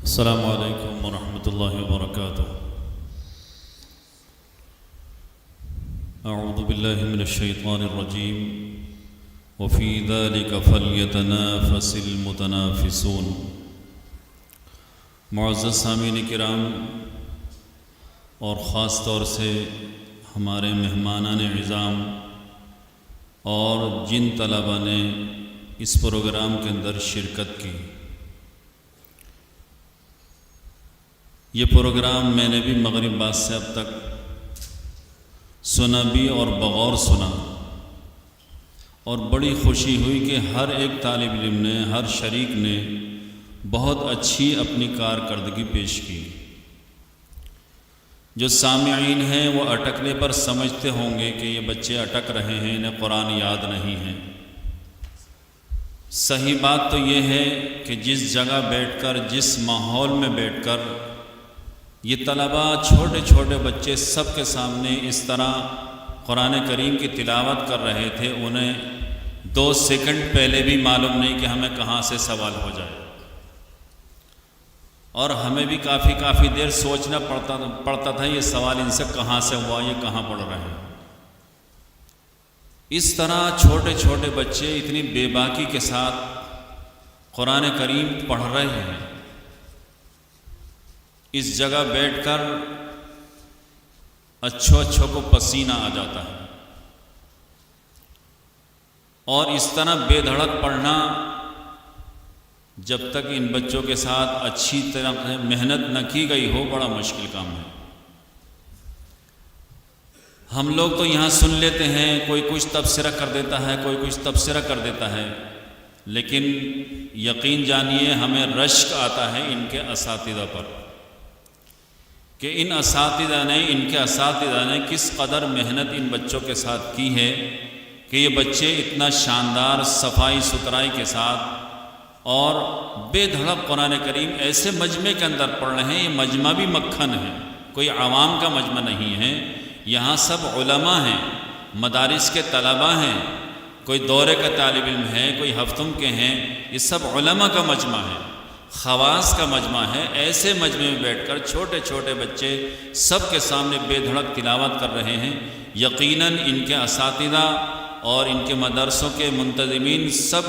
السلام علیکم ورحمۃ اللہ وبرکاتہ۔ اعوذ باللہ من الشیطان الرجیم وفی ذلک فلیتنافس المتنافسون۔ معزز سامعین کرام اور خاص طور سے ہمارے مہمانان اعظام اور جن طلباء نے اس پروگرام کے اندر شرکت کی، یہ پروگرام میں نے بھی مغرب بعد سے اب تک سنا بھی اور بغور سنا، اور بڑی خوشی ہوئی کہ ہر ایک طالب علم نے، ہر شریک نے بہت اچھی اپنی کارکردگی پیش کی۔ جو سامعین ہیں وہ اٹکنے پر سمجھتے ہوں گے کہ یہ بچے اٹک رہے ہیں، انہیں قرآن یاد نہیں ہے۔ صحیح بات تو یہ ہے کہ جس جگہ بیٹھ کر، جس ماحول میں بیٹھ کر یہ طلباء، چھوٹے چھوٹے بچے سب کے سامنے اس طرح قرآن کریم کی تلاوت کر رہے تھے، انہیں 2 سیکنڈ پہلے بھی معلوم نہیں کہ ہمیں کہاں سے سوال ہو جائے، اور ہمیں بھی کافی دیر سوچنا پڑتا تھا یہ سوال ان سے کہاں سے ہوا، یہ کہاں پڑھ رہے ہیں۔ اس طرح چھوٹے چھوٹے بچے اتنی بے باکی کے ساتھ قرآن کریم پڑھ رہے ہیں۔ اس جگہ بیٹھ کر اچھوں کو پسینہ آ جاتا ہے، اور اس طرح بے دھڑک پڑھنا جب تک ان بچوں کے ساتھ اچھی طرح محنت نہ کی گئی ہو بڑا مشکل کام ہے۔ ہم لوگ تو یہاں سن لیتے ہیں، کوئی کچھ تبصرہ کر دیتا ہے، کوئی کچھ تبصرہ کر دیتا ہے، لیکن یقین جانیے ہمیں رشک آتا ہے ان کے اساتذہ پر، کہ ان کے اساتذہ نے کس قدر محنت ان بچوں کے ساتھ کی ہے کہ یہ بچے اتنا شاندار صفائی ستھرائی کے ساتھ اور بے دھڑک قرآن کریم ایسے مجمع کے اندر پڑھ رہے ہیں۔ یہ مجمع بھی مکھن ہے، کوئی عوام کا مجمع نہیں ہے، یہاں سب علماء ہیں، مدارس کے طلباء ہیں، کوئی دورے کا طالب علم ہے، کوئی ہفتم کے ہیں، یہ سب علماء کا مجمع ہے، خواص کا مجمع ہے۔ ایسے مجمع میں بیٹھ کر چھوٹے چھوٹے بچے سب کے سامنے بے دھڑک تلاوت کر رہے ہیں۔ یقیناً ان کے اساتذہ اور ان کے مدرسوں کے منتظمین سب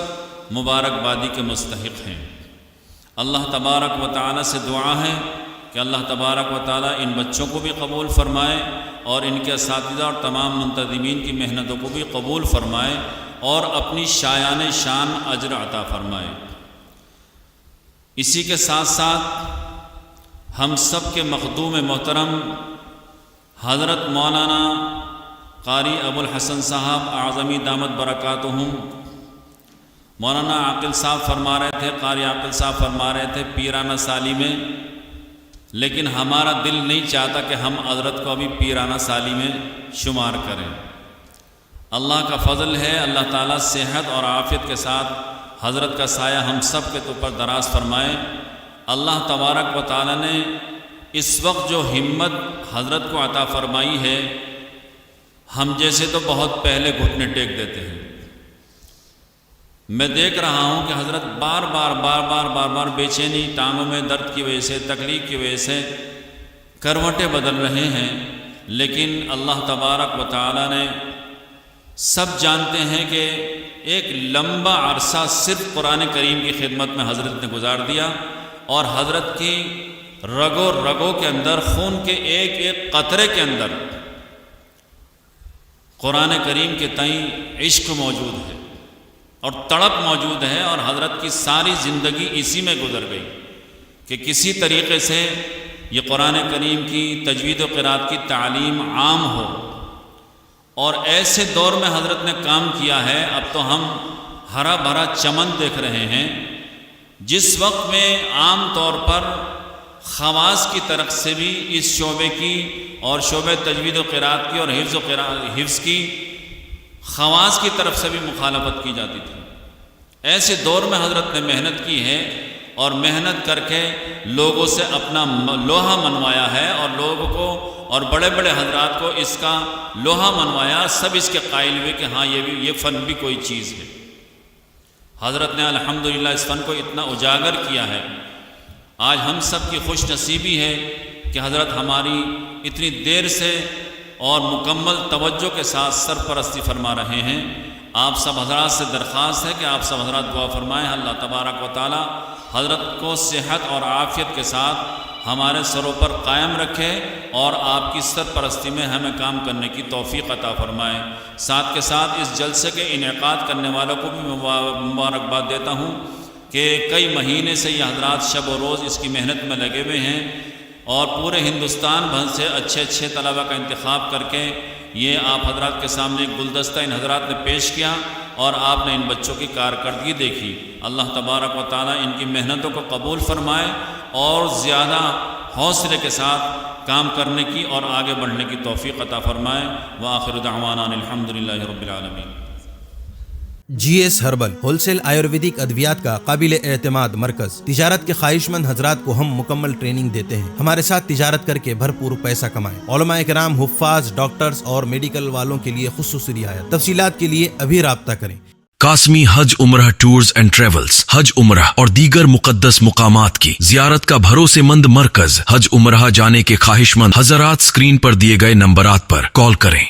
مبارکبادی کے مستحق ہیں۔ اللہ تبارک و تعالی سے دعا ہے کہ اللہ تبارک و تعالی ان بچوں کو بھی قبول فرمائے، اور ان کے اساتذہ اور تمام منتظمین کی محنتوں کو بھی قبول فرمائے، اور اپنی شایان شان اجر عطا فرمائے۔ اسی کے ساتھ ساتھ ہم سب کے مخدوم محترم حضرت مولانا قاری ابو الحسن صاحب اعظمی دامت برکاتہم، مولانا عاقل صاحب فرما رہے تھے، قاری عاقل صاحب فرما رہے تھے پیرانہ سالی میں، لیکن ہمارا دل نہیں چاہتا کہ ہم حضرت کو ابھی پیرانہ سالی میں شمار کریں۔ اللہ کا فضل ہے، اللہ تعالیٰ صحت اور عافیت کے ساتھ حضرت کا سایہ ہم سب کے اوپر دراز فرمائے۔ اللہ تبارک و تعالیٰ نے اس وقت جو ہمت حضرت کو عطا فرمائی ہے، ہم جیسے تو بہت پہلے گھٹنے ٹیک دیتے ہیں۔ میں دیکھ رہا ہوں کہ حضرت بار بار بے چینی، ٹانگوں میں درد کی وجہ سے، تکلیف کی وجہ سے کروٹیں بدل رہے ہیں، لیکن اللہ تبارک و تعالیٰ نے، سب جانتے ہیں کہ ایک لمبا عرصہ صرف قرآن کریم کی خدمت میں حضرت نے گزار دیا، اور حضرت کی رگوں کے اندر، خون کے ایک ایک قطرے کے اندر قرآن کریم کے تئیں عشق موجود ہے اور تڑپ موجود ہے، اور حضرت کی ساری زندگی اسی میں گزر گئی کہ کسی طریقے سے یہ قرآن کریم کی تجوید و قرات کی تعلیم عام ہو۔ اور ایسے دور میں حضرت نے کام کیا ہے، اب تو ہم ہرا بھرا چمن دیکھ رہے ہیں، جس وقت میں عام طور پر خواص کی طرف سے بھی اس شعبے کی اور شعبہ تجوید و قرات کی اور حفظ کی خواص کی طرف سے بھی مخالفت کی جاتی تھی۔ ایسے دور میں حضرت نے محنت کی ہے، اور محنت کر کے لوگوں سے اپنا لوہا منوایا ہے، اور لوگوں کو اور بڑے بڑے حضرات کو اس کا لوہا منوایا، سب اس کے قائل ہوئے کہ ہاں یہ فن بھی کوئی چیز ہے۔ حضرت نے الحمدللہ اس فن کو اتنا اجاگر کیا ہے، آج ہم سب کی خوش نصیبی ہے کہ حضرت ہماری اتنی دیر سے اور مکمل توجہ کے ساتھ سرپرستی فرما رہے ہیں۔ آپ سب حضرات سے درخواست ہے کہ آپ سب حضرات دعا فرمائیں، اللہ تبارک و تعالی حضرت کو صحت اور عافیت کے ساتھ ہمارے سروں پر قائم رکھے اور آپ کی سرپرستی میں ہمیں کام کرنے کی توفیق عطا فرمائے۔ ساتھ کے ساتھ اس جلسے کے انعقاد کرنے والوں کو بھی مبارکباد دیتا ہوں کہ کئی مہینے سے یہ حضرات شب و روز اس کی محنت میں لگے ہوئے ہیں اور پورے ہندوستان بھر سے اچھے طلباء کا انتخاب کر کے یہ آپ حضرات کے سامنے ایک گلدستہ ان حضرات نے پیش کیا اور آپ نے ان بچوں کی کارکردگی دیکھی۔ اللہ تبارک و تعالیٰ ان کی محنتوں کو قبول فرمائے اور زیادہ حوصلے کے ساتھ کام کرنے کی اور آگے بڑھنے کی توفیق عطا فرمائے۔ وآخر دعوانا الحمدللہ رب العالمین۔ G S herbal wholesale Ayurvedic ادویات کا قابل اعتماد مرکز۔ تجارت کے خواہش مند حضرات کو ہم مکمل ٹریننگ دیتے ہیں۔ ہمارے ساتھ تجارت کر کے بھرپور پیسہ کمائیں۔ علماء کرام، حفاظ، ڈاکٹرز اور میڈیکل والوں کے لیے خصوصی رعایت۔ تفصیلات کے لیے ابھی رابطہ کریں۔ قاسمی حج عمرہ ٹورز اینڈ ٹریولز حج عمرہ اور دیگر مقدس مقامات کی زیارت کا بھروسے مند مرکز۔ حج عمرہ جانے کے خواہش مند حضرات اسکرین پر دیے گئے نمبرات پر کال کریں۔